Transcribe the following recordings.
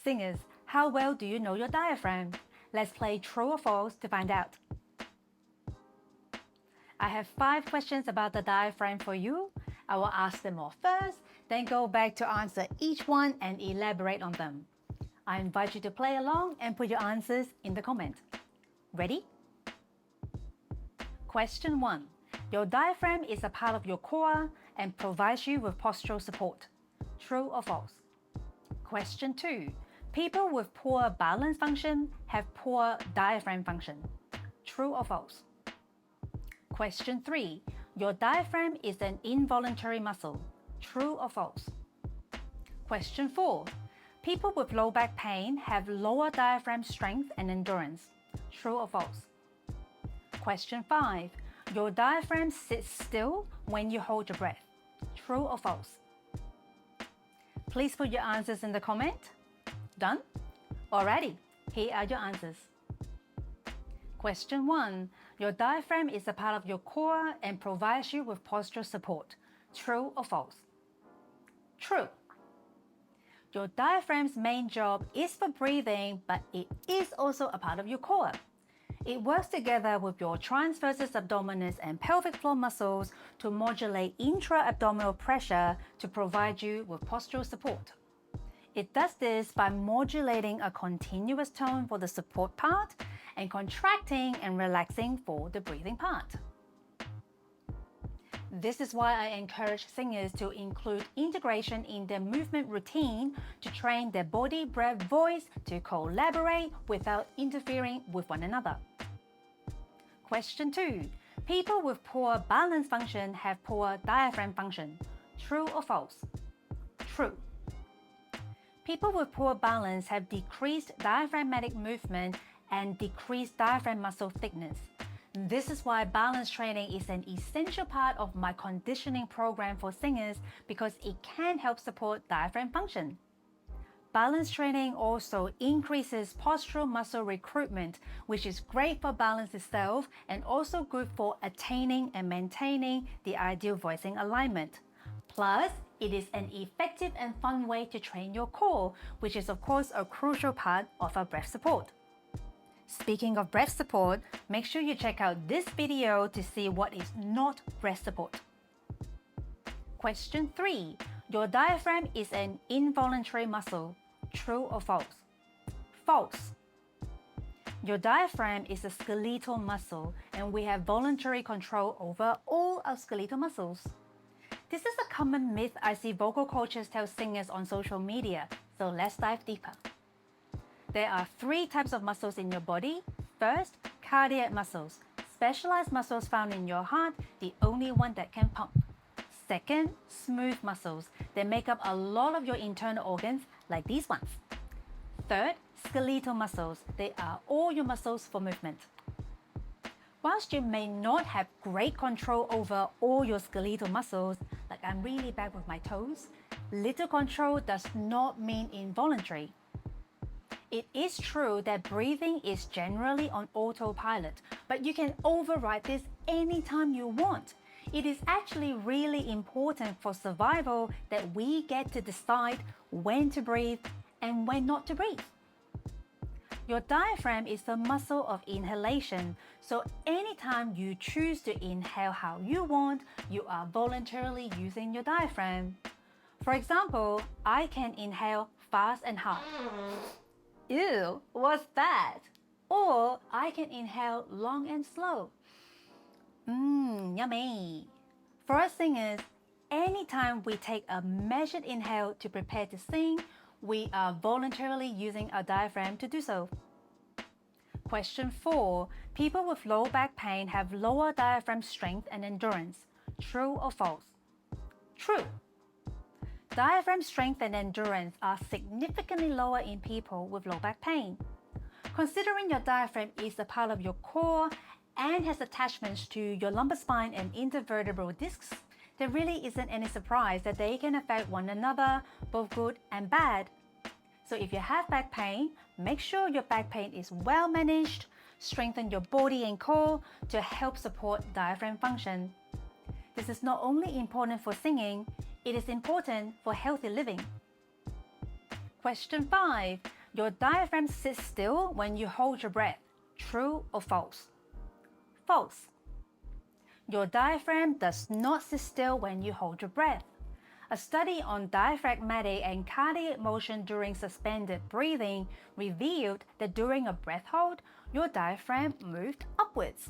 Singers, how well do you know your diaphragm? Let's play true or false to find out. I have 5 questions about the diaphragm for you. I will ask them all first, then go back to answer each one and elaborate on them. I invite you to play along and put your answers in the comment. Ready? Question 1. Your diaphragm is a part of your core and provides you with postural support. True or false? Question 2. People with poor balance function have poor diaphragm function. True or false? Question 3. Your diaphragm is an involuntary muscle. True or false? Question 4. People with low back pain have lower diaphragm strength and endurance. True or false? Question 5. Your diaphragm sits still when you hold your breath. True or false? Please put your answers in the comment. Done? Alrighty, here are your answers. Question 1. Your diaphragm is a part of your core and provides you with postural support. True or false? True. Your diaphragm's main job is for breathing, but it is also a part of your core. It works together with your transversus abdominis and pelvic floor muscles to modulate intra-abdominal pressure to provide you with postural support. It does this by modulating a continuous tone for the support part and contracting and relaxing for the breathing part. This is why I encourage singers to include integration in their movement routine to train their body, breath, voice to collaborate without interfering with one another. Question 2. People with poor balance function have poor diaphragm function. True or false? True. People with poor balance have decreased diaphragmatic movement and decreased diaphragm muscle thickness. This is why balance training is an essential part of my conditioning program for singers because it can help support diaphragm function. Balance training also increases postural muscle recruitment, which is great for balance itself and also good for attaining and maintaining the ideal voicing alignment. Plus, it is an effective and fun way to train your core, which is of course a crucial part of our breath support. Speaking of breath support, make sure you check out this video to see what is not breath support. Question 3. Your diaphragm is an involuntary muscle. True or false? False. Your diaphragm is a skeletal muscle and we have voluntary control over all our skeletal muscles. This is a common myth I see vocal coaches tell singers on social media, so let's dive deeper. There are 3 types of muscles in your body. First, cardiac muscles, specialized muscles found in your heart, the only one that can pump. Second, smooth muscles. They make up a lot of your internal organs, like these ones. Third, skeletal muscles. They are all your muscles for movement. Whilst you may not have great control over all your skeletal muscles, like I'm really bad with my toes, little control does not mean involuntary. It is true that breathing is generally on autopilot, but you can override this anytime you want. It is actually really important for survival that we get to decide when to breathe and when not to breathe. Your diaphragm is the muscle of inhalation, so anytime you choose to inhale how you want, you are voluntarily using your diaphragm. For example, I can inhale fast and hard. Ew, what's that? Or I can inhale long and slow. Yummy. For us singers, anytime we take a measured inhale to prepare to sing, we are voluntarily using our diaphragm to do so. Question 4. People with low back pain have lower diaphragm strength and endurance. True or false? True. Diaphragm strength and endurance are significantly lower in people with low back pain. Considering your diaphragm is a part of your core and has attachments to your lumbar spine and intervertebral discs, there really isn't any surprise that they can affect one another, both good and bad. So if you have back pain, make sure your back pain is well managed, strengthen your body and core to help support diaphragm function. This is not only important for singing, it is important for healthy living. Question 5. Your diaphragm sits still when you hold your breath. True or false? False. Your diaphragm does not sit still when you hold your breath. A study on diaphragmatic and cardiac motion during suspended breathing revealed that during a breath hold, your diaphragm moved upwards.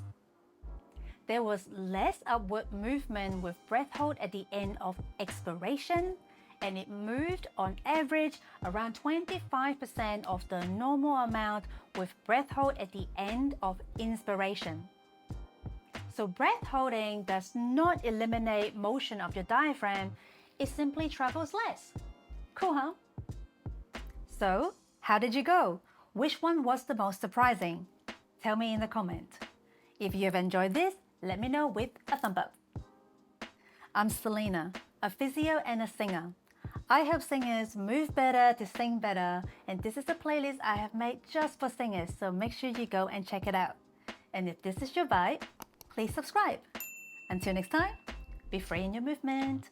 There was less upward movement with breath hold at the end of expiration, and it moved on average around 25% of the normal amount with breath hold at the end of inspiration. So breath holding does not eliminate motion of your diaphragm, it simply travels less. Cool, huh? So, how did you go? Which one was the most surprising? Tell me in the comment. If you have enjoyed this, let me know with a thumb up. I'm Selina, a physio and a singer. I help singers move better to sing better, and this is a playlist I have made just for singers, so make sure you go and check it out. And if this is your vibe, please subscribe. Until next time, be free in your movement.